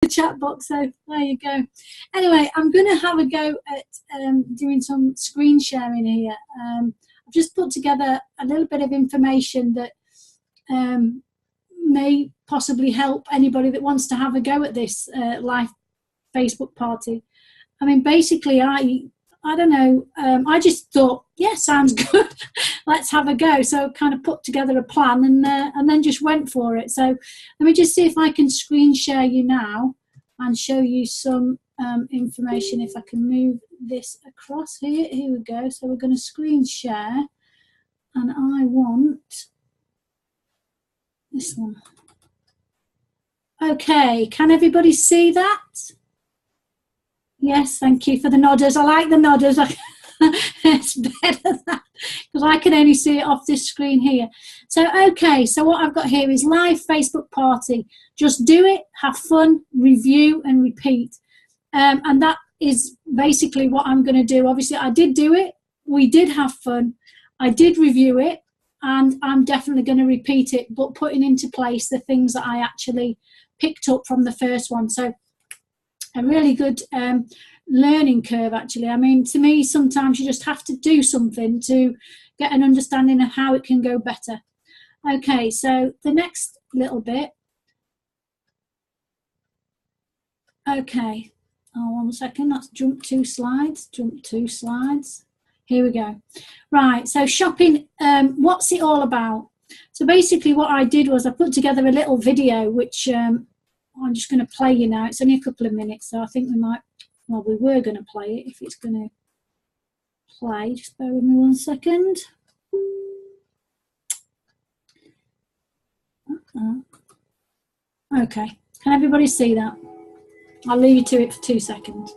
the chat box, so there you go. Anyway, I'm going to have a go at doing some screen sharing here. I've just put together a little bit of information that may possibly help anybody that wants to have a go at this live Facebook party. I mean, basically, I don't know, I just thought, yeah, sounds good. Let's have a go. So kind of put together a plan and then just went for it. So let me just see if I can screen share you now and show you some information. If I can move this across here. Here we go. So we're going to screen share, and I want this one. Okay, can everybody see that? Yes, thank you for the nodders. I like the nodders. It's better than because I can only see it off this screen here. So, okay, so what I've got here is live Facebook party. Just do it, have fun, review and repeat. And that is basically what I'm going to do. Obviously, I did do it. We did have fun. I did review it, and I'm definitely going to repeat it, but putting into place the things that I actually picked up from the first one. So a really good learning curve, actually. I mean, to me, sometimes you just have to do something to get an understanding of how it can go better. Okay, so the next little bit. Okay, oh, 1 second, that's jump 2 slides, Here we go. Right, so shopping, what's it all about? So basically what I did was I put together a little video, which I'm just going to play you now. It's only a couple of minutes, so I think we might, well, we were going to play it if it's going to play. Just bear with me 1 second. Okay, can everybody see that? I'll leave you to it for 2 seconds.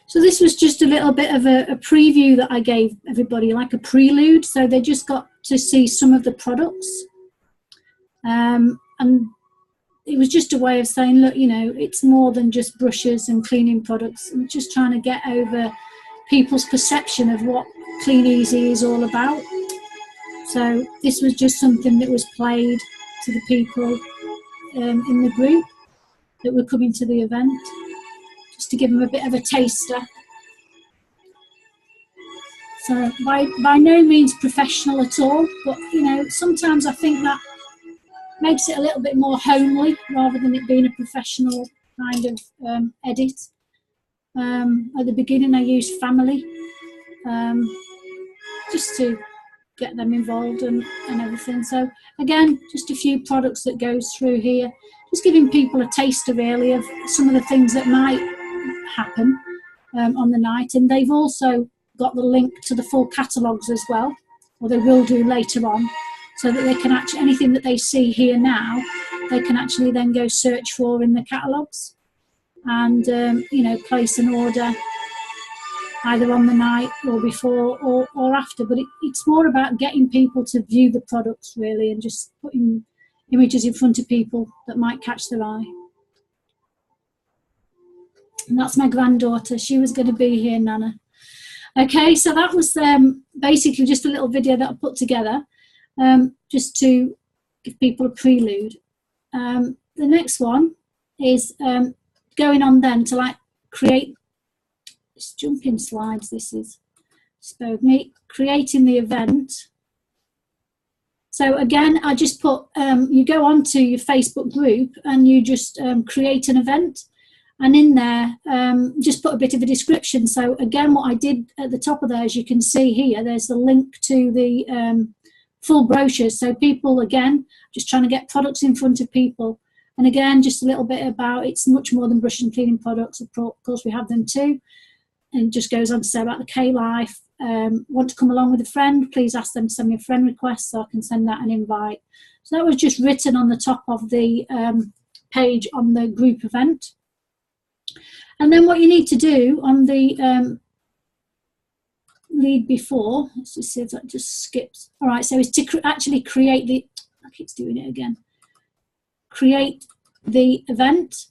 So this was just a little bit of a preview that I gave everybody, like a prelude. So they just got to see some of the products. And it was just a way of saying, look, you know, it's more than just brushes and cleaning products. I'm just trying to get over people's perception of what Clean Easy is all about. So this was just something that was played to the people in the group that were coming to the event, just to give them a bit of a taster. So by no means professional at all, but you know, sometimes I think that makes it a little bit more homely rather than it being a professional kind of edit. At the beginning I used family, just to get them involved and everything. So again, just a few products that goes through here, just giving people a taster really of some of the things that might happen on the night. And they've also got the link to the full catalogues as well, or they will do later on, so that they can actually, anything that they see here now, they can actually then go search for in the catalogues and you know, place an order either on the night or before or after. But it's more about getting people to view the products really, and just putting images in front of people that might catch their eye. And that's my granddaughter. She was going to be here, Nana. Okay, so that was basically just a little video that I put together just to give people a prelude. The next one is going on then to like create, it's jumping slides, this is, so me creating the event. So again, I just put, you go onto your Facebook group and you just create an event. And in there, just put a bit of a description. So again, what I did at the top of there, as you can see here, there's the link to the full brochures. So people, again, just trying to get products in front of people. And again, just a little bit about, it's much more than brush and cleaning products. Of course, we have them too. And it just goes on to say about the K-Life. Want to come along with a friend, please ask them to send me a friend request so I can send out an invite. So that was just written on the top of the page on the group event. And then what you need to do on the lead before, let's just see if that just skips. All right, so is to actually create the, I keep doing it again, create the event.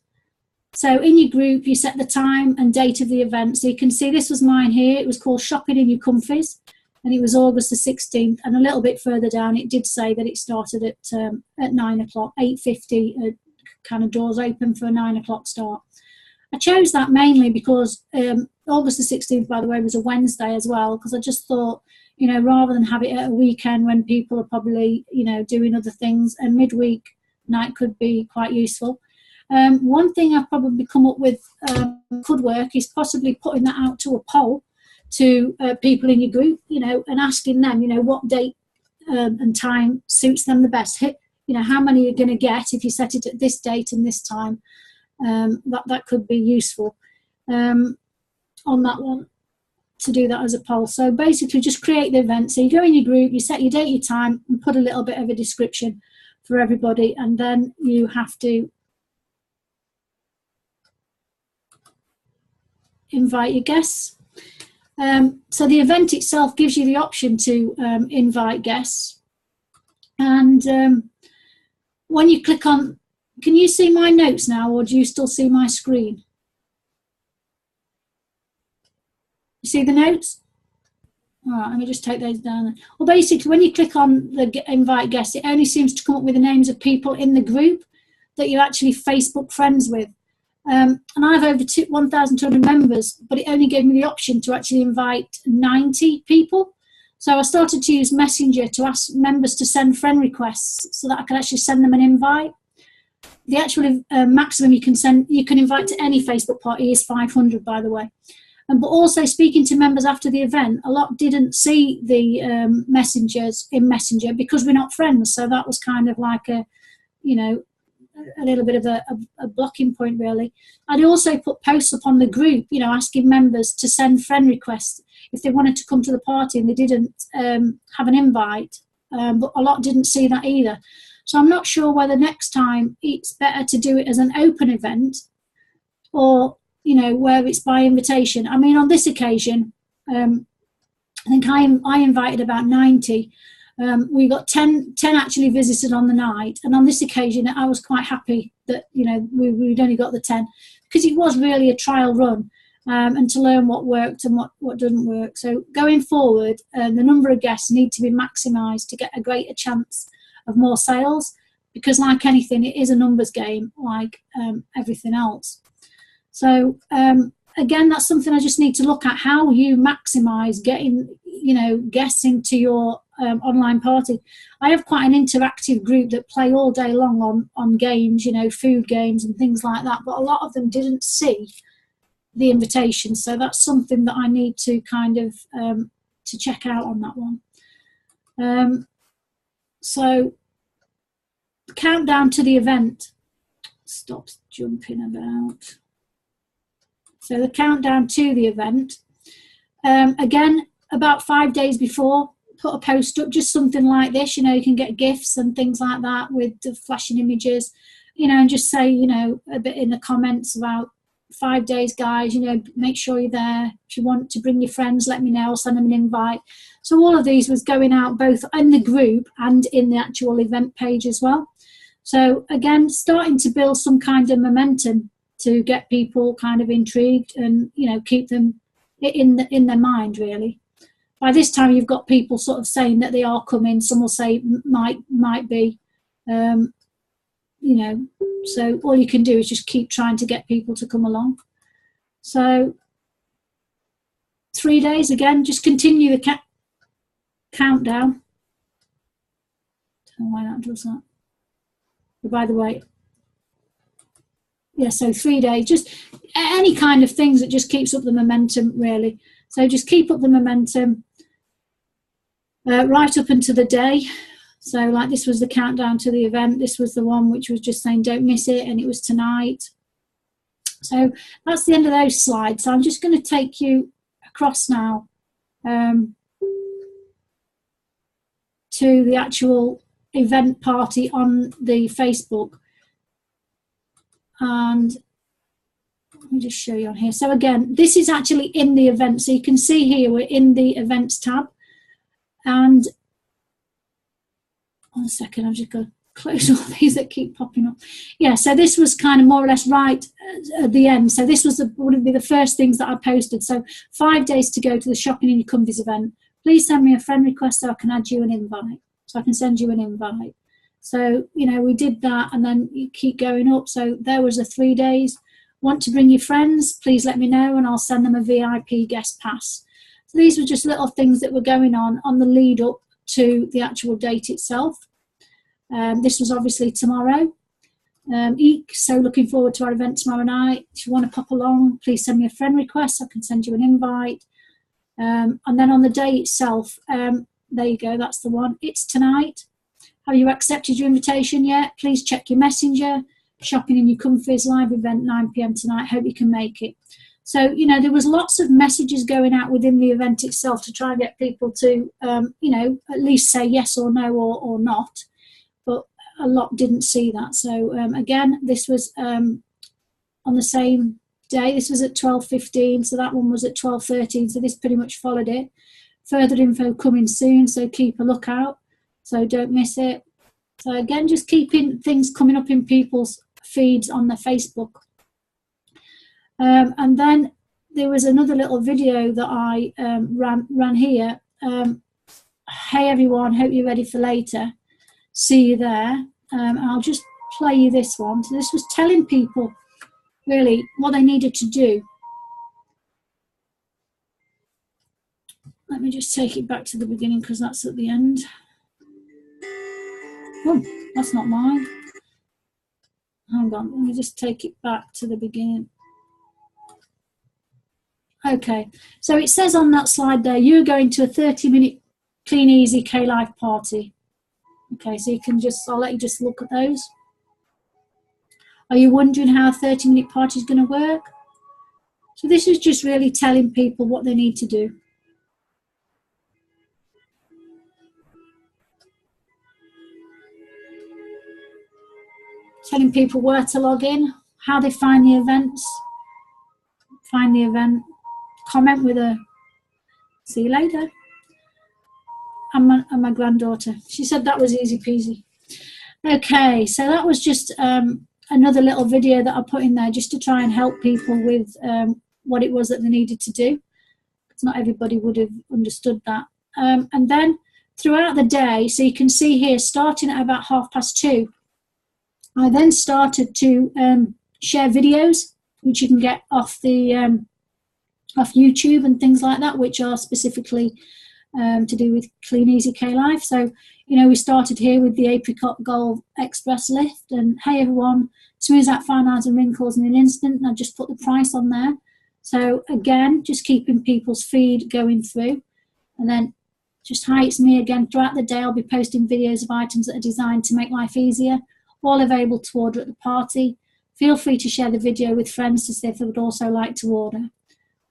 So in your group, you set the time and date of the event. So you can see this was mine here. It was called Shopping in Your Comfies, and it was August the 16th. And a little bit further down, it did say that it started at 9 o'clock, 8:50, kind of doors open for a 9 o'clock start. I chose that mainly because August the 16th, by the way, was a Wednesday as well, because I just thought, you know, rather than have it at a weekend when people are probably, you know, doing other things, a midweek night could be quite useful. One thing I've probably come up with could work is possibly putting that out to a poll to people in your group, you know, and asking them, you know, what date and time suits them the best. You know, how many you're going to get if you set it at this date and this time. That could be useful on that one, to do that as a poll. So basically just create the event. So you go in your group, you set your date, your time, and put a little bit of a description for everybody, and then you have to invite your guests. So the event itself gives you the option to invite guests, and when you click on, can you see my notes now, or do you still see my screen? You see the notes? All right, let me just take those down. Well, basically, when you click on the invite guests, it only seems to come up with the names of people in the group that you're actually Facebook friends with. And I have over 1,200 members, but it only gave me the option to actually invite 90 people. So I started to use Messenger to ask members to send friend requests so that I could actually send them an invite. The actual maximum you can invite to any Facebook party is 500, by the way. But also speaking to members after the event, a lot didn't see the messengers in Messenger because we're not friends. So that was kind of like a, you know, a little bit of a blocking point, really. I'd also put posts up on the group, you know, asking members to send friend requests if they wanted to come to the party and they didn't have an invite. But a lot didn't see that either. So I'm not sure whether next time it's better to do it as an open event or, you know, where it's by invitation. I mean, on this occasion, I think I invited about 90. We got 10 actually visited on the night, and on this occasion I was quite happy that, you know, we'd only got the 10 because it was really a trial run, and to learn what worked and what didn't work. So going forward, the number of guests need to be maximised to get a greater chance of more sales, because like anything, it is a numbers game, like everything else. So again, that's something I just need to look at, how you maximise getting, you know, guests into your online party. I have quite an interactive group that play all day long on games, you know, food games and things like that, but a lot of them didn't see the invitation. So that's something that I need to kind of to check out on that one. So the countdown to the event stops jumping about. So the countdown to the event, again, about 5 days before, put a post up, just something like this, you know, you can get gifts and things like that with the flashing images, you know, and just say, you know, a bit in the comments about 5 days, guys, you know, make sure you're there. If you want to bring your friends, let me know, I'll send them an invite. So all of these was going out both in the group and in the actual event page as well. So again, starting to build some kind of momentum to get people kind of intrigued and, you know, keep them in their mind, really. By this time, you've got people sort of saying that they are coming. Some will say might be, you know. So all you can do is just keep trying to get people to come along. So 3 days, again, just continue the countdown. I don't know why that does that. But by the way, yeah, so 3 days, just any kind of things that just keeps up the momentum, really. So just keep up the momentum right up until the day. So like this was the countdown to the event. This was the one which was just saying don't miss it, and it was tonight. So that's the end of those slides. So I'm just going to take you across now to the actual event party on the Facebook. And me just show you on here. So again, this is actually in the event. So you can see here we're in the events tab. And 1 second, I'm just going to close all these that keep popping up. Yeah, so this was kind of more or less right at the end. So this was would be the first things that I posted. So 5 days to go to the Shopping in Your Comfies event. Please send me a friend request so I can add you an invite. So I can send you an invite. So, you know, we did that, and then you keep going up. So there was the 3 days. Want to bring your friends? Please let me know, and I'll send them a VIP guest pass. So these were just little things that were going on the lead up to the actual date itself. This was obviously tomorrow. Eek, so looking forward to our event tomorrow night. If you want to pop along, please send me a friend request. I can send you an invite. And then on the day itself, there you go, that's the one. It's tonight. Have you accepted your invitation yet? Please check your messenger. Shopping in Your Comfies live event 9 p.m. tonight. Hope you can make it. So, you know, there was lots of messages going out within the event itself to try and get people to, you know, at least say yes or no or not. But a lot didn't see that. So, again, this was on the same day. This was at 12:15. So that one was at 12:13. So this pretty much followed it. Further info coming soon. So keep a lookout. So don't miss it. So again, just keeping things coming up in people's feeds on their Facebook. And then there was another little video that I ran here. Hey everyone, hope you're ready for later. See you there. I'll just play you this one. So this was telling people really what they needed to do. Let me just take it back to the beginning because that's at the end. Oh, that's not mine. Hang on, let me just take it back to the beginning. Okay, so it says on that slide there, you're going to a 30-minute Clean Easy K-Life party. Okay, so you can just, I'll let you just look at those. Are you wondering how a 30-minute party is going to work? So this is just really telling people what they need to do. Telling people where to log in, how they find the events, find the event, comment with a see you later. And my granddaughter. She said that was easy peasy. Okay, so that was just another little video that I put in there just to try and help people with what it was that they needed to do. Because not everybody would have understood that. And then throughout the day, so you can see here, starting at about 2:30, I then started to share videos, which you can get off the off YouTube and things like that, which are specifically to do with Clean Easy K-Life. So, you know, we started here with the Apricot Gold Express lift, and hey everyone, smooths out fine lines and wrinkles in an instant, and I just put the price on there. So again, just keeping people's feed going through. And then just hi, it's me again. Throughout the day, I'll be posting videos of items that are designed to make life easier, all available to order at the party. Feel free to share the video with friends to see if they would also like to order.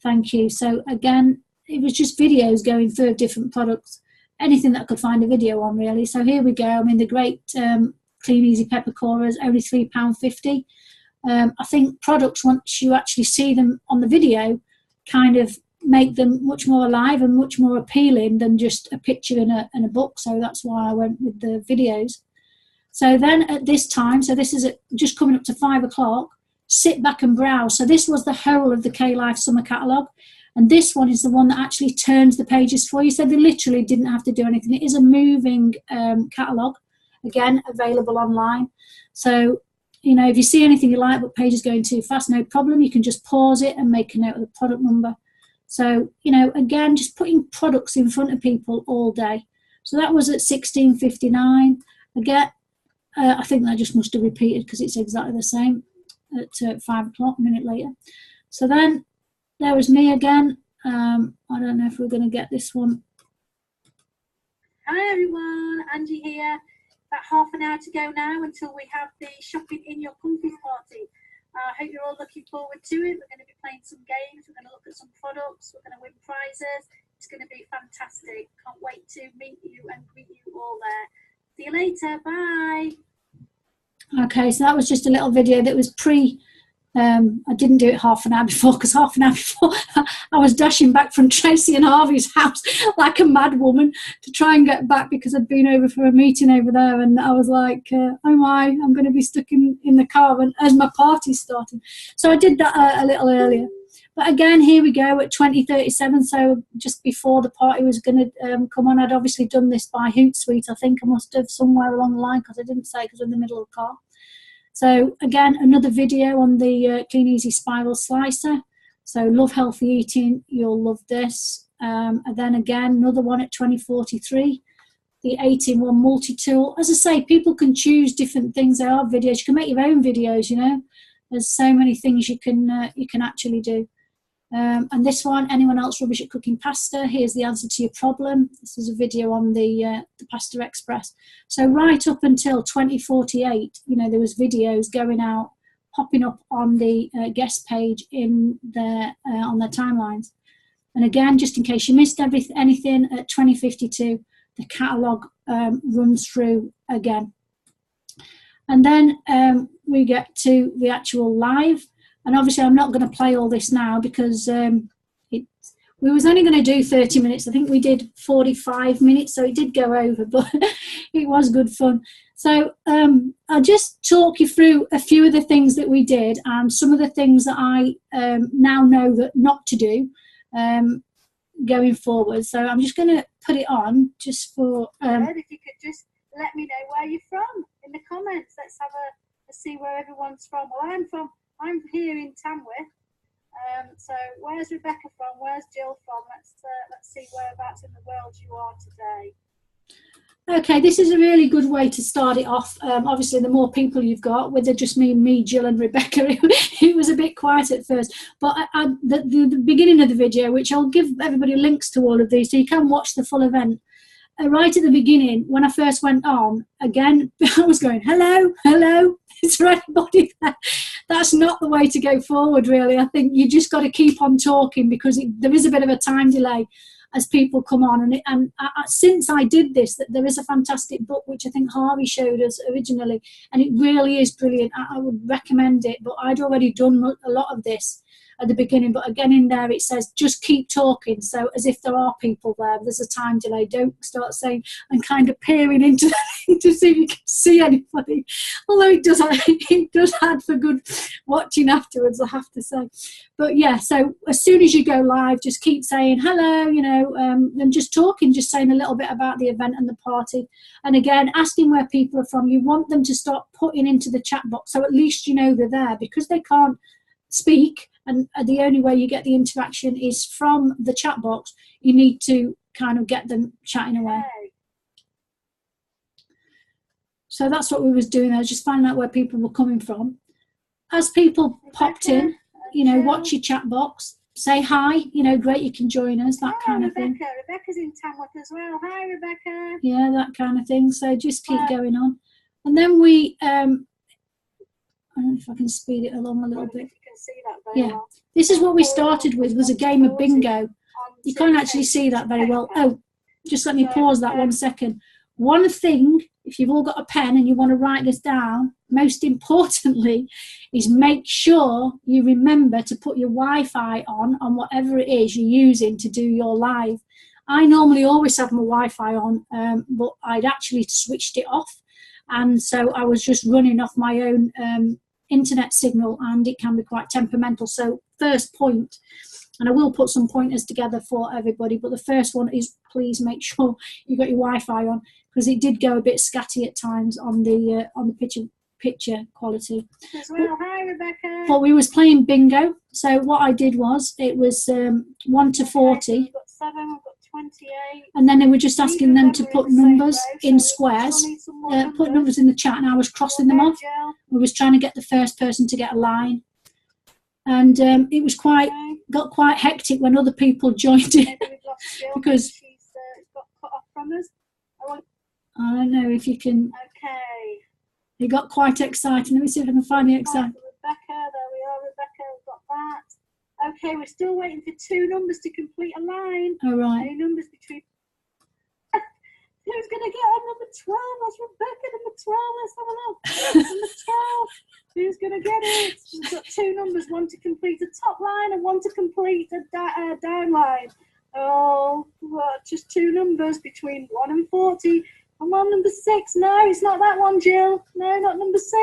Thank you. So again, it was just videos going through different products, anything that I could find a video on really. So here we go. I mean, the great Clean Easy peppercorns, only £3.50. I think products, once you actually see them on the video, kind of make them much more alive and much more appealing than just a picture in a book. So that's why I went with the videos. So then at this time, so this is just coming up to 5 o'clock, sit back and browse. So this was the whole of the K-Life summer catalogue. And this one is the one that actually turns the pages for you. So they literally didn't have to do anything. It is a moving catalogue, again, available online. So, you know, if you see anything you like but page is going too fast, no problem. You can just pause it and make a note of the product number. So, you know, again, just putting products in front of people all day. So that was at 16:59. Again, I think that just must have repeated because it's exactly the same at 5 o'clock, a minute later. So then there was me again. I don't know if we're going to get this one. Hi everyone, Angie here. About half an hour to go now until we have the Shopping in Your Comfies party. I hope you're all looking forward to it. We're going to be playing some games. We're going to look at some products. We're going to win prizes. It's going to be fantastic. Can't wait to meet you and greet you all there. See you later. Bye. Okay, so that was just a little video that was I didn't do it half an hour before, because half an hour before I was dashing back from Tracy and Harvey's house like a mad woman to try and get back, because I'd been over for a meeting over there, and I was like, oh my, I'm going to be stuck in the car as my party's starting. So I did that a little earlier. But again, here we go at 20:37, so just before the party was going to come on. I'd obviously done this by Hootsuite. I think I must have somewhere along the line, because I didn't say, because I'm in the middle of the car. So again, another video on the Clean Easy Spiral Slicer. So love healthy eating, you'll love this. And then again, another one at 20:43, the 8-in-1 multi-tool. As I say, people can choose different things. There are videos. You can make your own videos, you know. There's so many things you can actually do. And this one, anyone else rubbish at cooking pasta? Here's the answer to your problem. This is a video on the Pasta Express. So right up until 2048, you know, there was videos going out, popping up on the guest page in their on their timelines. And again, just in case you missed anything, at 2052, the catalogue runs through again. And then we get to the actual live. And obviously, I'm not going to play all this now, because we was only going to do 30 minutes. I think we did 45 minutes, so it did go over, but it was good fun. So I'll just talk you through a few of the things that we did, and some of the things that I now know that not to do going forward. So I'm just going to put it on just for... if you could just let me know where you're from in the comments. Let's see where everyone's from. Well, I'm here in Tamworth. So where's Rebecca from? Where's Jill from? Let's see whereabouts in the world you are today. Okay, this is a really good way to start it off. Obviously, the more people you've got, whether just me, Jill and Rebecca, it was a bit quiet at first. But the beginning of the video, which I'll give everybody links to all of these, so you can watch the full event. Right at the beginning, when I first went on, again, I was going, hello, hello, is there anybody there? That's not the way to go forward, really. I think you just got to keep on talking, because there is a bit of a time delay as people come on. And since I did this, there is a fantastic book, which I think Harvey showed us originally, and it really is brilliant. I would recommend it, but I'd already done a lot of this at the beginning, but again in there it says just keep talking, so as if there are people there. There's a time delay. Don't start saying and kind of peering into the thing to see if you can see anybody, although it does add for good watching afterwards, I have to say. But yeah, so as soon as you go live, just keep saying hello, you know, and just talking, just saying a little bit about the event and the party, and again asking where people are from. You want them to start putting into the chat box, so at least you know they're there, because they can't speak, and the only way you get the interaction is from the chat box. You need to kind of get them chatting away. So that's what we was doing there, just finding out where people were coming from. As people popped in, you know, watch your chat box, say hi, you know, great, you can join us, that kind of thing. Rebecca's in Tamworth as well. Hi, Rebecca. Yeah, that kind of thing. So just keep going on. And then we, I don't know if I can speed it along a little bit. See that very well. This is what we started with, was a game of bingo. You can't actually see that very well. Oh, just let me pause that 1 second. One thing, if you've all got a pen and you want to write this down, most importantly, is make sure you remember to put your Wi-Fi on whatever it is you're using to do your live. I normally always have my Wi-Fi on, but I'd actually switched it off, and so I was just running off my own internet signal, and it can be quite temperamental. So first point, and I will put some pointers together for everybody, but the first one is please make sure you've got your Wi-Fi on, because it did go a bit scatty at times on the picture quality. As well. Hi, Rebecca. But we was playing bingo, so what I did was, it was 1 to 40. We've got 7, we've got 28. And then they were just asking them to put numbers in squares, put numbers in the chat, and I was crossing them off. We was trying to get the first person to get a line. And it was got quite hectic when other people joined in, because she's got cut off from us. I don't know if you can. Okay. It got quite exciting. Let me see if I can find it exciting. Rebecca, there we are, Rebecca, we've got that. Okay, we're still waiting for 2 numbers to complete a line. All right. Any numbers between Who's going to get on number 12? That's Rebecca, number 12. Let's have a look. Number 12. Who's going to get it? She's got two numbers, one to complete a top line and one to complete a down line. Oh, what? Just two numbers between 1 and 40. And one number 6. No, it's not that one, Jill. No, not number 6.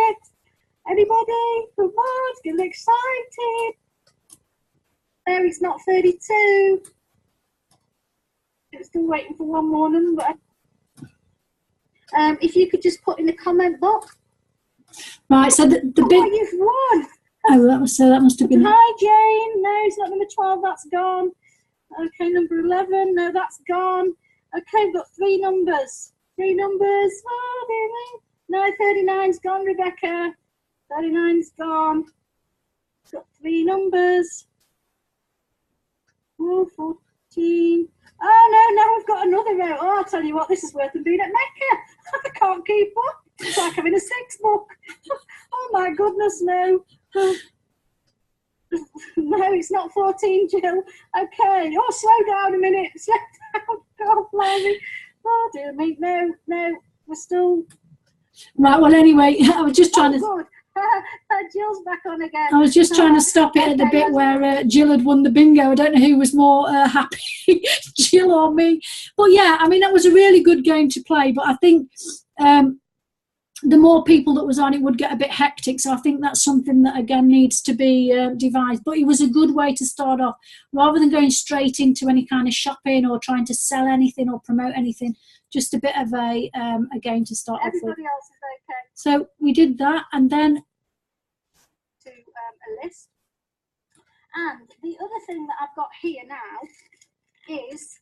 Anybody? Come on, it's getting excited. No, it's not 32. It's still waiting for one more number. If you could just put in the comment box. Right, so the big... Oh, you've won! Oh, that must have been... Hi, Jane. No, it's not number 12. That's gone. Okay, number 11. No, that's gone. Okay, we've got 3 numbers. 3 numbers. Oh, dear me. No, 39's gone, Rebecca. 39's gone. It's got 3 numbers. Oh, 14. Oh, no, we've got another row. Oh, I'll tell you what, this is worth them being at Mecca. I can't keep up. It's like having a 6 book. Oh, my goodness, no. No, it's not 14, Jill. Okay. Oh, slow down a minute. Slow down. God, blimey. Oh, dear me. No, we're still... Right, well, anyway, I was just trying to... Good. Jill's back on again. I was just trying to stop it at the bit where Jill had won the bingo. I don't know who was more happy, Jill or me. But yeah, I mean, that was a really good game to play. But I think the more people that was on, it would get a bit hectic. So I think that's something that, again, needs to be devised. But it was a good way to start off. Rather than going straight into any kind of shopping or trying to sell anything or promote anything, just a bit of a game to start off with. Everybody else is okay. So we did that, and then... to a list. And the other thing that I've got here now is...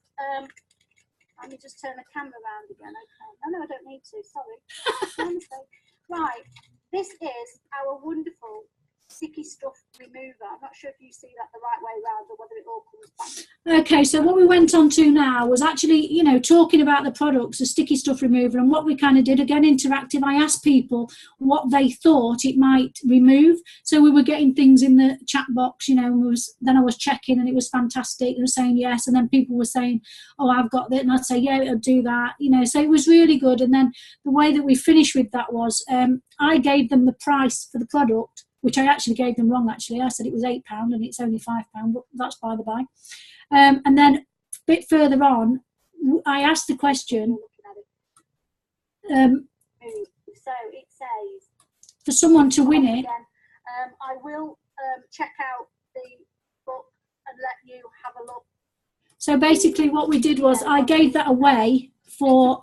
let me just turn the camera around again. Okay. No, I don't need to. Sorry. Right. This is our wonderful sticky stuff remover. I'm not sure if you see that the right way around or whether it all comes back. Okay, so what we went on to now was actually, talking about the products, the sticky stuff remover, and what we kind of did, again, interactive. I asked people what they thought it might remove. So we were getting things in the chat box, and then I was checking and it was fantastic. They were saying yes, and then people were saying, oh, I've got that, and I'd say, yeah, it'll do that, so it was really good. And then the way that we finished with that was I gave them the price for the product, which I actually gave them wrong, actually. I said it was £8 and it's only £5, but that's by the by. And then a bit further on, I asked the question. So it says... For someone to win it. I will check out the book and let you have a look. So basically what we did was I gave that away for...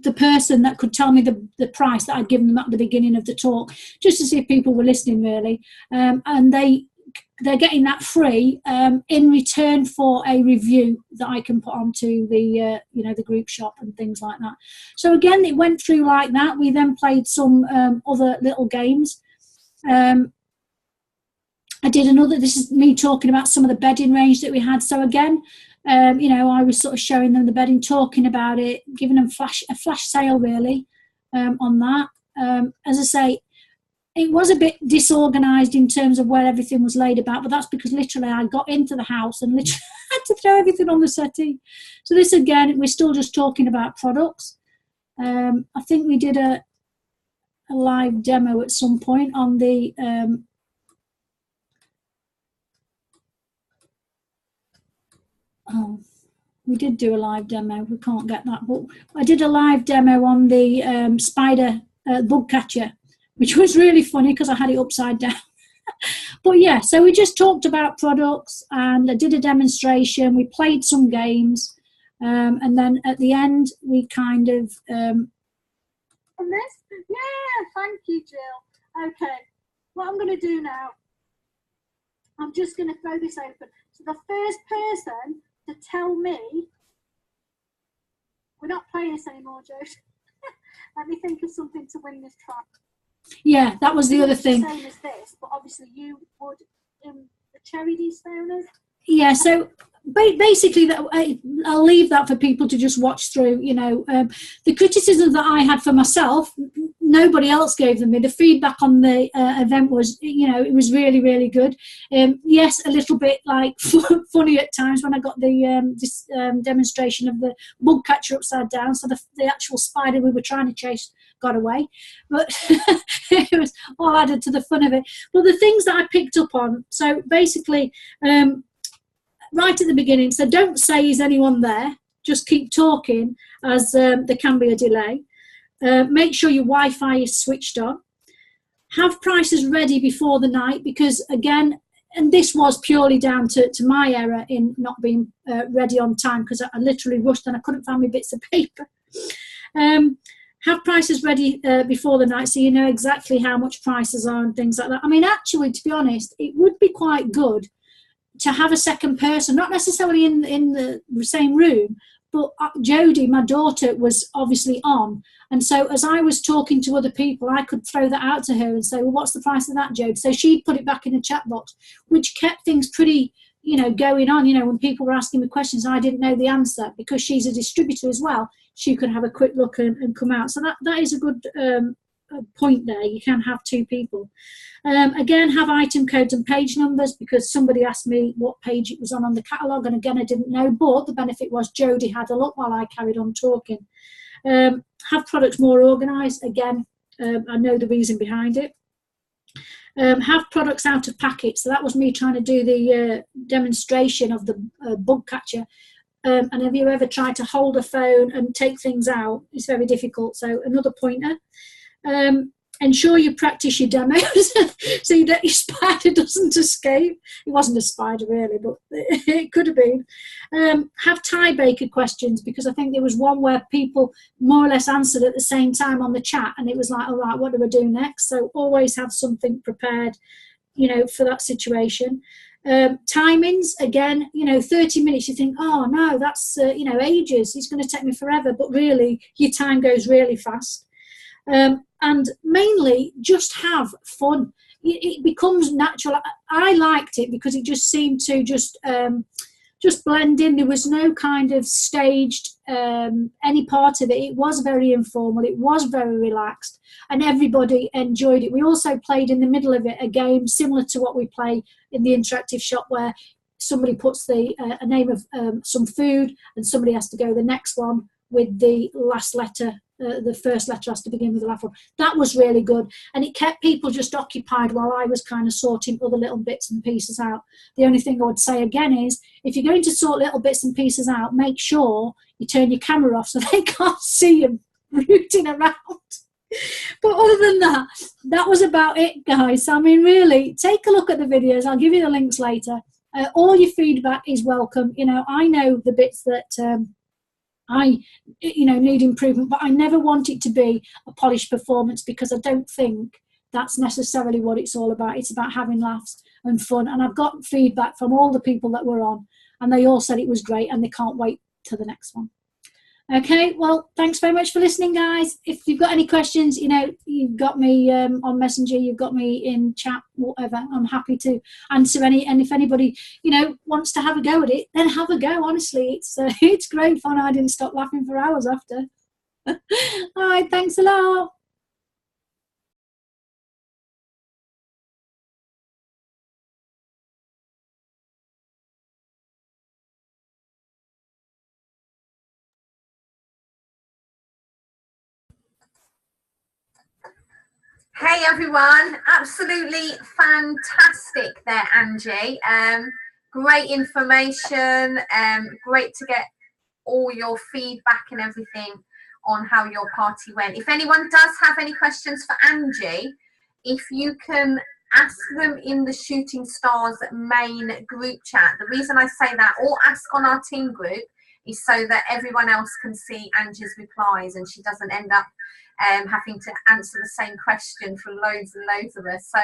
the person that could tell me the price that I'd given them at the beginning of the talk, just to see if people were listening, really. And they're getting that free in return for a review that I can put onto the the group shop and things like that. So again, it went through like that. We then played some other little games. I did another. This is me talking about some of the bedding range that we had. So again. I was sort of showing them the bedding, talking about it, giving them a flash sale really on that. As I say, it was a bit disorganised in terms of where everything was laid about, but that's because literally I got into the house and literally had to throw everything on the settee. So this again, we're still just talking about products. I think we did a live demo at some point on the... we did do a live demo. We can't get that, but I did a live demo on the spider bug catcher, which was really funny because I had it upside down. But yeah, so we just talked about products and I did a demonstration. We played some games, and then at the end we kind of. On this? Yeah, thank you, Jill. Okay, what I'm going to do now, I'm just going to throw this open. So the first person to tell me, we're not playing this anymore, Joe. Let me think of something to win this try. Yeah, that was the other thing. Same as this, but obviously you would the cherry destoners. Yeah, so basically, that I'll leave that for people to just watch through. The criticism that I had for myself, nobody else gave them me. The feedback on the event was, it was really, really good. Yes, a little bit like funny at times when I got the demonstration of the bug catcher upside down. So the actual spider we were trying to chase got away, but it was all added to the fun of it. But the things that I picked up on, so basically, right at the beginning, so don't say, is anyone there? Just keep talking, as there can be a delay. Make sure your Wi-Fi is switched on. Have prices ready before the night, because again, and this was purely down to my error in not being ready on time, because I literally rushed and I couldn't find my bits of paper. Have prices ready before the night, so you know exactly how much prices are and things like that. I mean, actually, to be honest, it would be quite good to have a second person, not necessarily in the same room, but Jodie, my daughter, was obviously on. And so as I was talking to other people, I could throw that out to her and say, well, what's the price of that, Jodie? So she'd put it back in the chat box, which kept things pretty, going on. When people were asking me questions, I didn't know the answer. Because she's a distributor as well, she could have a quick look and come out. So that is a good point there. You can have two people. Again, have item codes and page numbers, because somebody asked me what page it was on the catalogue, and again, I didn't know, but the benefit was Jodie had a look while I carried on talking. Have products more organised. Again, I know the reason behind it. Have products out of packet. So that was me trying to do the demonstration of the bug catcher. And have you ever tried to hold a phone and take things out? It's very difficult. So another pointer. Ensure you practice your demos so that your spider doesn't escape. It wasn't a spider really, but it could have been. Have tie-breaker questions, because I think there was one where people more or less answered at the same time on the chat, and it was like, all right, what do I do next? So always have something prepared, for that situation. Timings, again, 30 minutes, you think, oh no, that's ages, it's going to take me forever, but really your time goes really fast. And mainly just have fun. It becomes natural. I liked it because it just seemed to just blend in. There was no kind of staged any part of it. It was very informal. It was very relaxed, and everybody enjoyed it. We also played in the middle of it a game similar to what we play in the interactive shop, where somebody puts a name of some food, and somebody has to go the next one with the last letter. The first letter has to begin with the last one. That was really good, and it kept people just occupied while I was kind of sorting other little bits and pieces out. The only thing I would say again is, if you're going to sort little bits and pieces out, make sure you turn your camera off so they can't see you rooting around. But other than that, that was about it, guys. I mean, really, take a look at the videos. I'll give you the links later. All your feedback is welcome. I know the bits that I need improvement, but I never want it to be a polished performance, because I don't think that's necessarily what it's all about. It's about having laughs and fun. And I've got feedback from all the people that were on, and they all said it was great and they can't wait to the next one. Okay, well, thanks very much for listening, guys. If you've got any questions, you've got me on Messenger, you've got me in chat, whatever. I'm happy to answer any. And if anybody, wants to have a go at it, then have a go. Honestly, it's great fun. I didn't stop laughing for hours after. All right, thanks a lot. Hey everyone, absolutely fantastic there, Angie. Great information, great to get all your feedback and everything on how your party went. If anyone does have any questions for Angie, if you can ask them in the Shooting Stars main group chat. The reason I say that, or ask on our team group, is so that everyone else can see Angie's replies and she doesn't end up having to answer the same question for loads and loads of us. So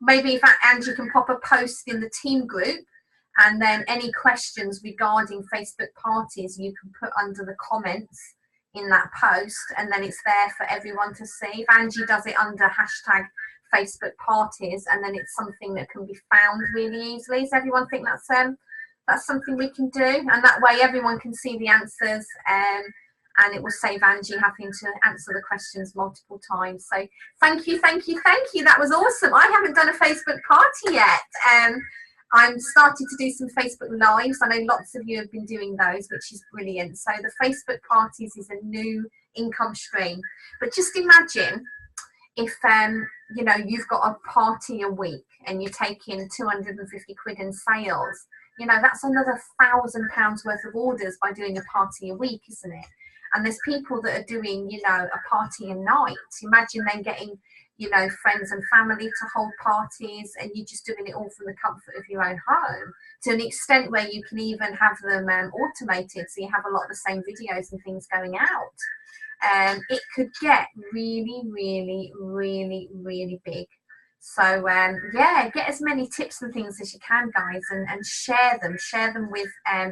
maybe if Angie can pop a post in the team group, and then any questions regarding Facebook parties you can put under the comments in that post, and then it's there for everyone to see. If Angie does it under hashtag Facebook parties, and then it's something that can be found really easily. Does everyone think that's something we can do? And that way everyone can see the answers, and it will save Angie having to answer the questions multiple times. So thank you, thank you, thank you. That was awesome. I haven't done a Facebook party yet. I'm starting to do some Facebook lives. I know lots of you have been doing those, which is brilliant. So the Facebook parties is a new income stream. But just imagine if you know, you've got a party a week and you're taking 250 quid in sales. You know, that's another £1,000 worth of orders by doing a party a week, isn't it? And there's people that are doing, you know, a party a night. Imagine then getting, you know, friends and family to hold parties, and you're just doing it all from the comfort of your own home, to an extent where you can even have them automated, so you have a lot of the same videos and things going out. It could get really, really, really, really big. So yeah, get as many tips and things as you can, guys, and share them with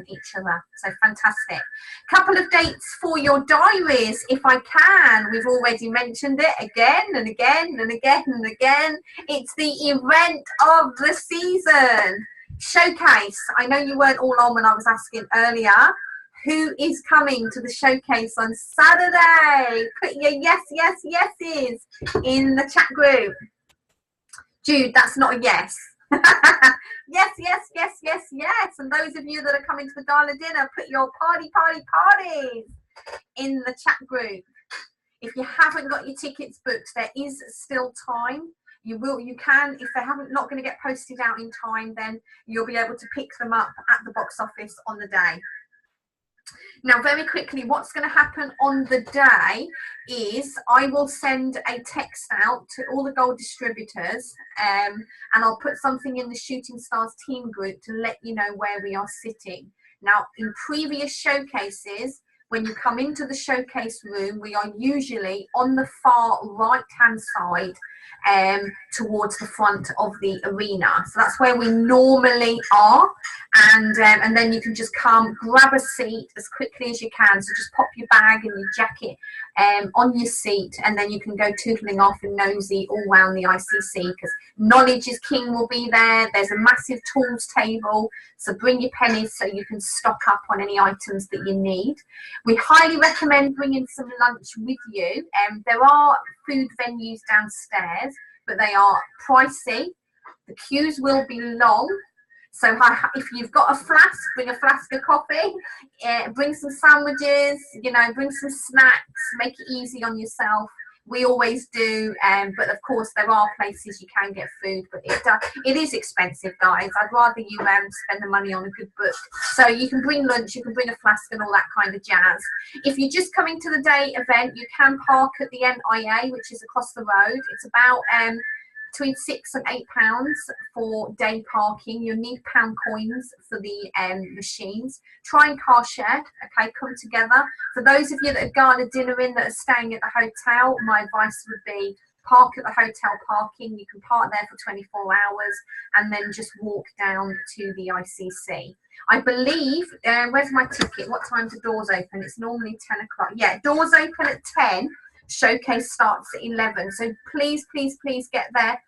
each other. So fantastic. Couple of dates for your diaries, if I can. We've already mentioned it again and again and again and again. It's the event of the season, Showcase. I know you weren't all on when I was asking earlier. Who is coming to the showcase on Saturday? Put your yes, yes, yeses in the chat group. Jude, that's not a yes. Yes, yes, yes, yes, yes. And those of you that are coming to the gala dinner, put your parties in the chat group. If you haven't got your tickets booked, there is still time. You can, if they haven't not going to get posted out in time, then you'll be able to pick them up at the box office on the day. Now, very quickly, what's going to happen on the day is I will send a text out to all the gold distributors, and I'll put something in the Shooting Stars team group to let you know where we are sitting. Now, in previous showcases, when you come into the showcase room, we are usually on the far right-hand side towards the front of the arena. So that's where we normally are. And then you can just come, grab a seat as quickly as you can. So just pop your bag and your jacket on your seat, and then you can go tootling off and nosy all around the ICC, because Knowledge is King will be there. There's a massive tools table, so bring your pennies so you can stock up on any items that you need. We highly recommend bringing some lunch with you. There are food venues downstairs, but they are pricey. The queues will be long. So if you've got a flask, bring a flask of coffee, bring some sandwiches, you know, bring some snacks, make it easy on yourself. We always do, but of course there are places you can get food, but it is expensive, guys. I'd rather you spend the money on a good book. So you can bring lunch, you can bring a flask and all that kind of jazz. If you're just coming to the day event, you can park at the NIA, which is across the road. It's about between £6 and £8 for day parking. You'll need pound coins for the machines. Try and car share, okay, come together. For those of you that are gala dinner in that are staying at the hotel, my advice would be park at the hotel parking. You can park there for 24 hours and then just walk down to the ICC. I believe, where's my ticket? What time do doors open? It's normally 10 o'clock. Yeah, doors open at 10. Showcase starts at 11, so please get there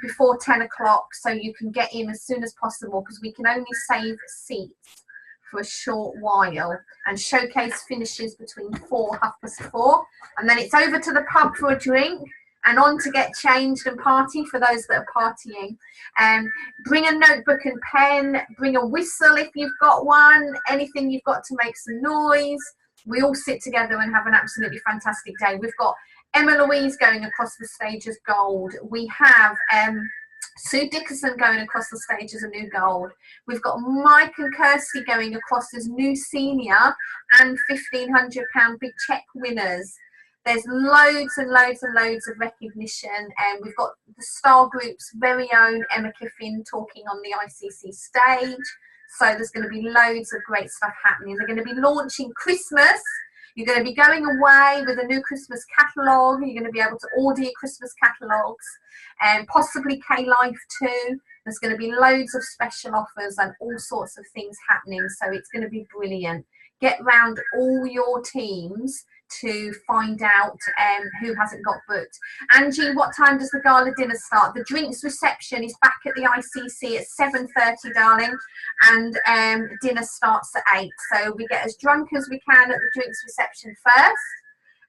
before 10 o'clock so you can get in as soon as possible, because we can only save seats for a short while, and Showcase finishes between 4:30, and then it's over to the pub for a drink and on to get changed and party for those that are partying. Bring a notebook and pen, bring a whistle if you've got one, anything you've got to make some noise. We all sit together and have an absolutely fantastic day. We've got Emma Louise going across the stage as gold. We have Sue Dickerson going across the stage as a new gold. We've got Mike and Kirsty going across as new senior and £1,500 big check winners. There's loads and loads and loads of recognition, and we've got the Star Group's very own Emma Kiffin talking on the ICC stage. So there's going to be loads of great stuff happening. They're going to be launching Christmas. You're going to be going away with a new Christmas catalogue. You're going to be able to order your Christmas catalogues, and possibly K-Life too. There's going to be loads of special offers and all sorts of things happening. So it's going to be brilliant. Get round all your teams to find out who hasn't got booked. Angie, what time does the gala dinner start? The drinks reception is back at the ICC at 7:30, darling, and dinner starts at 8. So we get as drunk as we can at the drinks reception first,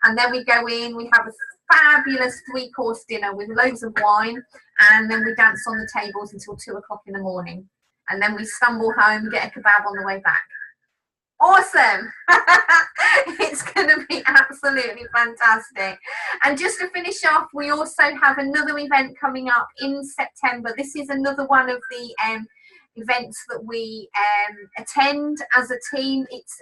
and then we go in, we have a fabulous 3-course dinner with loads of wine, and then we dance on the tables until 2 o'clock in the morning, and then we stumble home, get a kebab on the way back. Awesome. It's going to be absolutely fantastic. And just to finish off, we also have another event coming up in September. This is another one of the events that we attend as a team. It's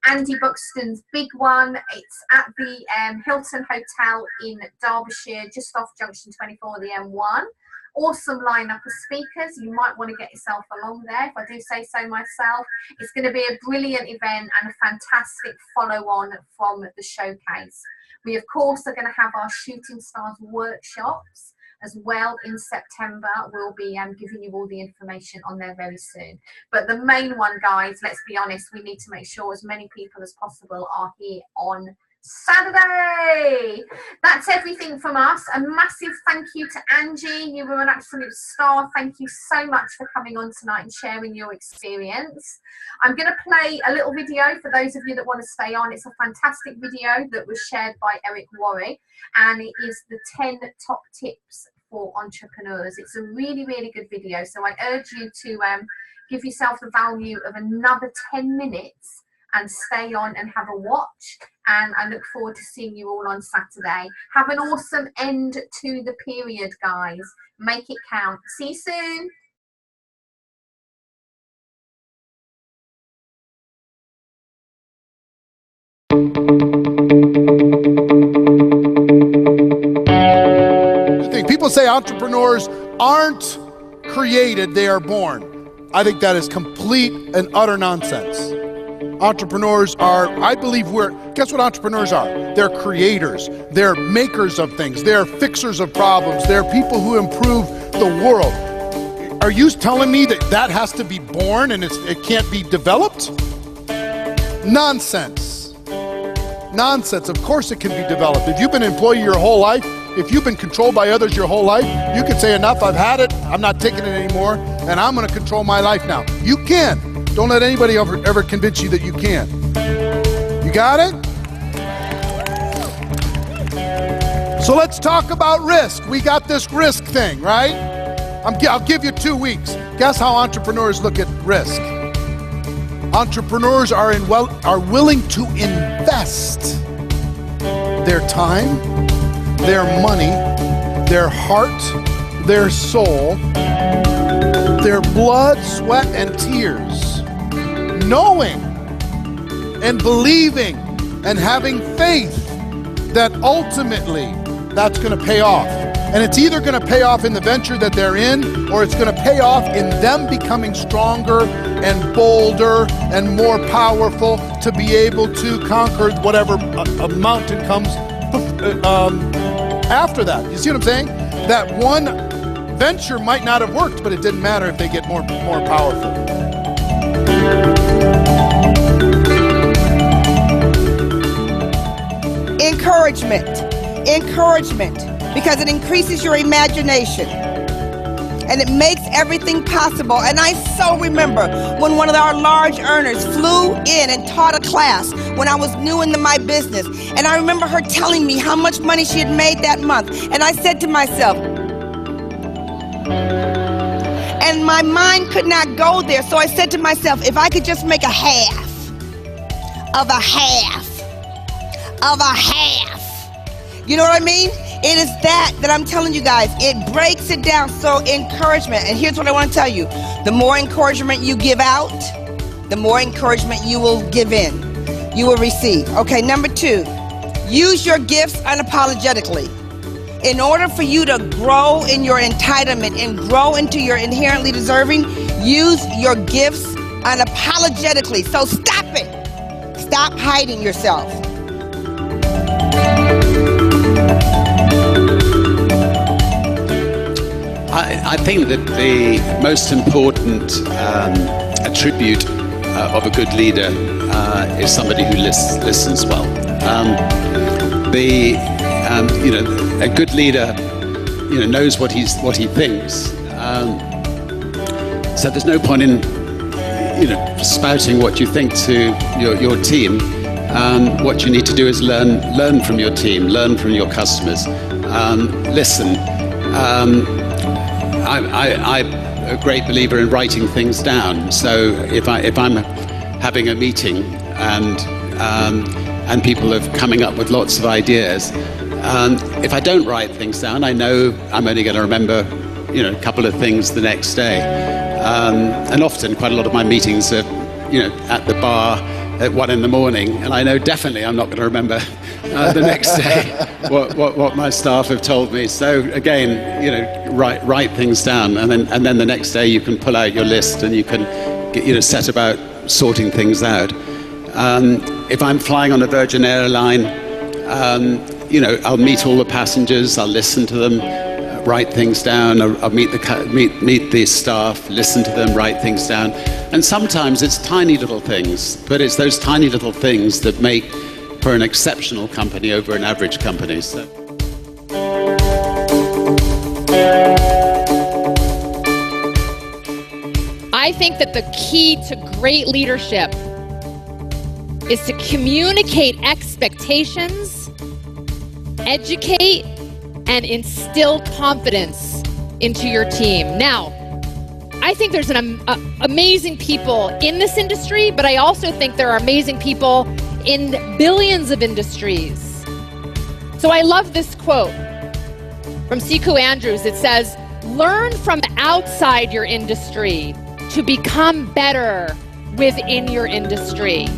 Andy Buxton's big one. It's at the Hilton Hotel in Derbyshire, just off Junction 24, the M1. Awesome lineup of speakers. You might want to get yourself along there, if I do say so myself. It's going to be a brilliant event and a fantastic follow-on from the showcase. We, of course, are going to have our Shooting Stars workshops as well in September. We'll be giving you all the information on there very soon. But the main one, guys, let's be honest, we need to make sure as many people as possible are here on Saturday. That's everything from us. A massive thank you to Angie. You were an absolute star. Thank you so much for coming on tonight and sharing your experience. I'm going to play a little video for those of you that want to stay on. It's a fantastic video that was shared by Eric Worre, and it is the 10 top tips for entrepreneurs. It's a really, really good video. So I urge you to give yourself the value of another 10 minutes and stay on and have a watch, and I look forward to seeing you all on Saturday. Have an awesome end to the period, guys. Make it count. See you soon. I think people say entrepreneurs aren't created, they are born. I think that is complete and utter nonsense. Entrepreneurs are, I believe guess what entrepreneurs are? They're creators. They're makers of things. They're fixers of problems. They're people who improve the world. Are you telling me that that has to be born and it can't be developed? Nonsense. Nonsense. Of course it can be developed. If you've been an employee your whole life, if you've been controlled by others your whole life, you can say enough, I've had it, I'm not taking it anymore, and I'm going to control my life now. You can. Don't let anybody ever convince you that you can't. You got it? So let's talk about risk. We got this risk thing, right? I'll give you 2 weeks. Guess how entrepreneurs look at risk. Entrepreneurs are willing to invest their time, their money, their heart, their soul, their blood, sweat, and tears, knowing and believing and having faith that ultimately that's going to pay off. And it's either going to pay off in the venture that they're in, or it's going to pay off in them becoming stronger and bolder and more powerful to be able to conquer whatever a mountain comes after that. You see what I'm saying? That one venture might not have worked, but it didn't matter if they get more powerful. Encouragement, because it increases your imagination and it makes everything possible. And I so remember when one of our large earners flew in and taught a class when I was new into my business. And I remember her telling me how much money she had made that month. And I said to myself, and my mind could not go there. So I said to myself, if I could just make a half of a half of a half. You know what I mean? It is that I'm telling you guys. It breaks it down. So encouragement. And here's what I want to tell you. The more encouragement you give out, the more encouragement you will give in. You will receive. Okay, number 2. Use your gifts unapologetically. In order for you to grow in your entitlement and grow into your inherently deserving, use your gifts unapologetically. So stop it. Stop hiding yourself. I think that the most important attribute of a good leader is somebody who listens well. A good leader, knows what he thinks. So there's no point in, spouting what you think to your team. What you need to do is learn from your team, learn from your customers, listen. I'm a great believer in writing things down. So if I'm having a meeting and people are coming up with lots of ideas, if I don't write things down, I know I'm only going to remember, a couple of things the next day. And often, quite a lot of my meetings are, at the bar at 1 a.m, and I know definitely I'm not going to remember the next day what my staff have told me. So again, write things down, and then the next day you can pull out your list and you can set about sorting things out. If I'm flying on a Virgin airline, I'll meet all the passengers, I'll listen to them, write things down. I'll meet the staff, listen to them, write things down. And sometimes it's tiny little things, but it's those tiny little things that make for an exceptional company over an average company. So. I think that the key to great leadership is to communicate expectations, educate, and instill confidence into your team. Now, I think there's amazing people in this industry, but I also think there are amazing people in billions of industries. So I love this quote from Siku Andrews. It says, "Learn from outside your industry to become better within your industry."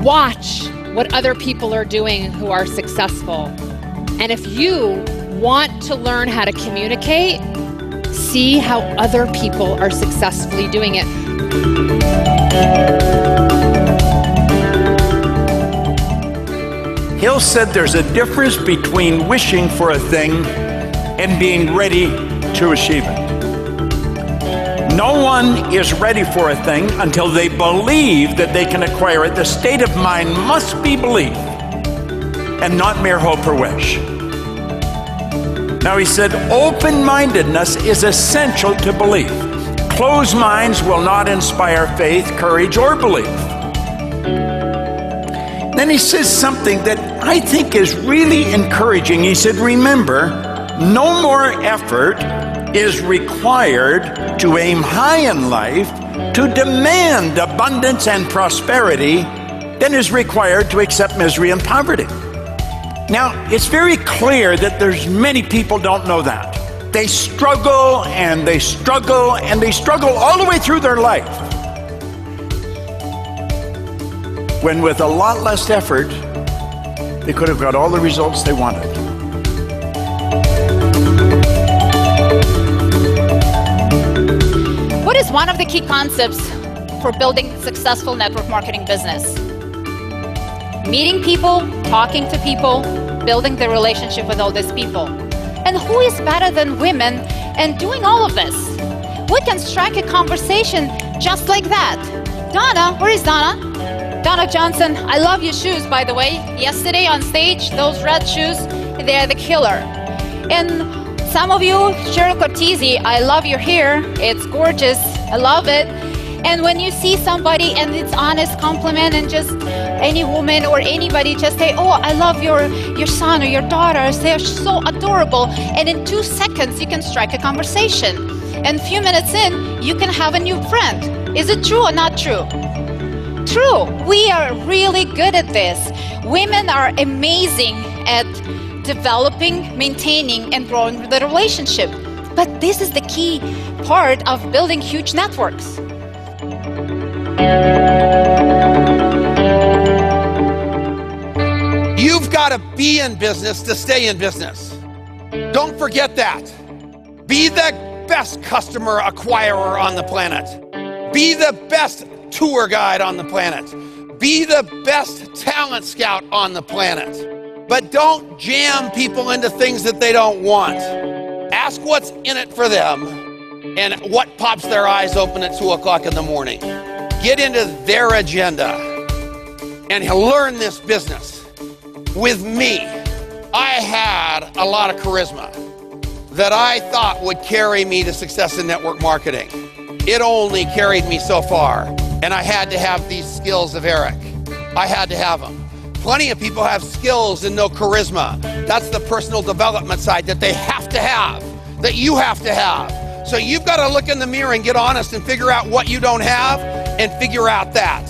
Watch what other people are doing who are successful. And if you want to learn how to communicate, see how other people are successfully doing it. Hill said there's a difference between wishing for a thing and being ready to achieve it. No one is ready for a thing until they believe that they can acquire it. The state of mind must be belief and not mere hope or wish. Now he said, open-mindedness is essential to belief. Closed minds will not inspire faith, courage, or belief. Then he says something that I think is really encouraging. He said, remember, no more effort is required to aim high in life, to demand abundance and prosperity, than is required to accept misery and poverty. Now, it's very clear that there's many people don't know that. They struggle and they struggle and they struggle all the way through their life, when with a lot less effort, they could have got all the results they wanted. What is one of the key concepts for building successful network marketing business? Meeting people, talking to people, building the relationship with all these people. And who is better than women and doing all of this? We can strike a conversation just like that. Donna, where is Donna? Donna Johnson, I love your shoes, by the way. Yesterday on stage, those red shoes, they're the killer. And some of you, Cheryl Cortese, I love your hair. It's gorgeous. I love it. And when you see somebody and it's honest compliment, and just any woman or anybody just say, oh, I love your son or your daughter, they're so adorable. And in 2 seconds, you can strike a conversation. And a few minutes in, you can have a new friend. Is it true or not true? True. We are really good at this. Women are amazing at developing, maintaining, and growing the relationship. But this is the key part of building huge networks. You've got to be in business to stay in business. Don't forget that. Be the best customer acquirer on the planet. Be the best tour guide on the planet. Be the best talent scout on the planet. But don't jam people into things that they don't want. ask what's in it for them and what pops their eyes open at 2 o'clock in the morning. Get into their agenda and learn this business. With me, I had a lot of charisma that I thought would carry me to success in network marketing. It only carried me so far, and I had to have these skills of Eric. I had to have them. Plenty of people have skills and no charisma. That's the personal development side that they have to have, that you have to have. So you've got to look in the mirror and get honest and figure out what you don't have and figure out that.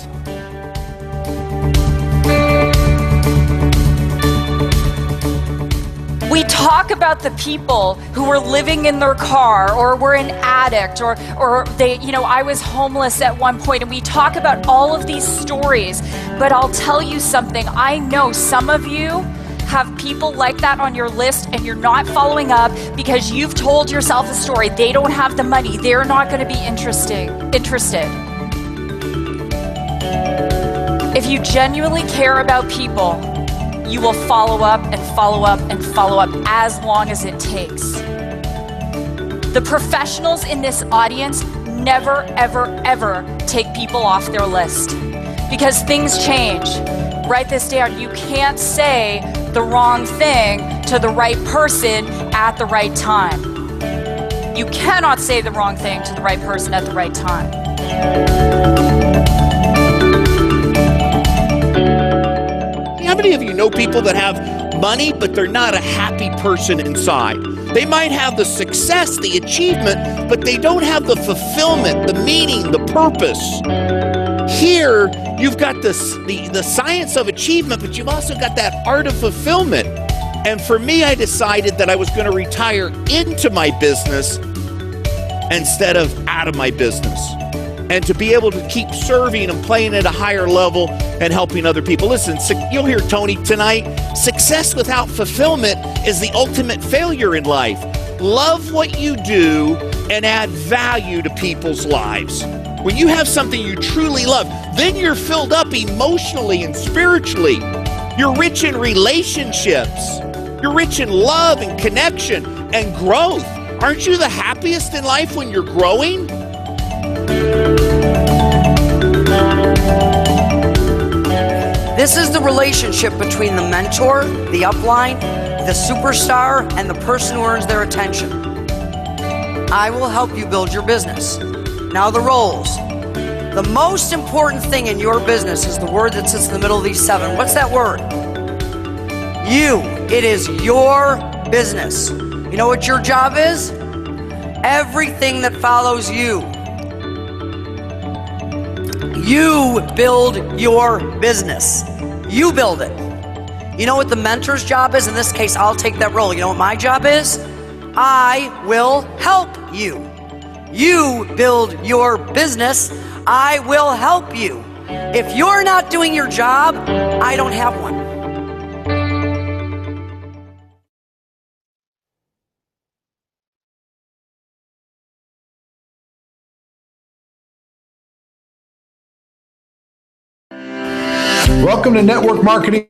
We talk about the people who were living in their car or were an addict or they, I was homeless at one point, and we talk about all of these stories. But I'll tell you something, I know some of you have people like that on your list and you're not following up because you've told yourself a story. They don't have the money. They're not going to be interested. If you genuinely care about people, you will follow up and follow up and follow up as long as it takes. The professionals in this audience never, ever, ever take people off their list because things change. Write this down. You can't say the wrong thing to the right person at the right time. You cannot say the wrong thing to the right person at the right time. How many of you know people that have money, but they're not a happy person inside? They might have the success, the achievement, but they don't have the fulfillment, the meaning, the purpose. Here, you've got the science of achievement, but you've also got that art of fulfillment. And for me, I decided that I was going to retire into my business instead of out of my business. And to be able to keep serving and playing at a higher level and helping other people. Listen, you'll hear Tony tonight, success without fulfillment is the ultimate failure in life. Love what you do and add value to people's lives. When you have something you truly love, then you're filled up emotionally and spiritually. You're rich in relationships. You're rich in love and connection and growth. Aren't you the happiest in life when you're growing? This is the relationship between the mentor, the upline, the superstar, and the person who earns their attention. I will help you build your business. Now the roles. The most important thing in your business is the word that sits in the middle of these 7. What's that word? You. It is your business. You know what your job is? Everything that follows you. You build your business. You build it. You know what the mentor's job is? In this case, I'll take that role. You know what my job is? I will help you. You build your business. I will help you. If you're not doing your job, I don't have one. Welcome to Network Marketing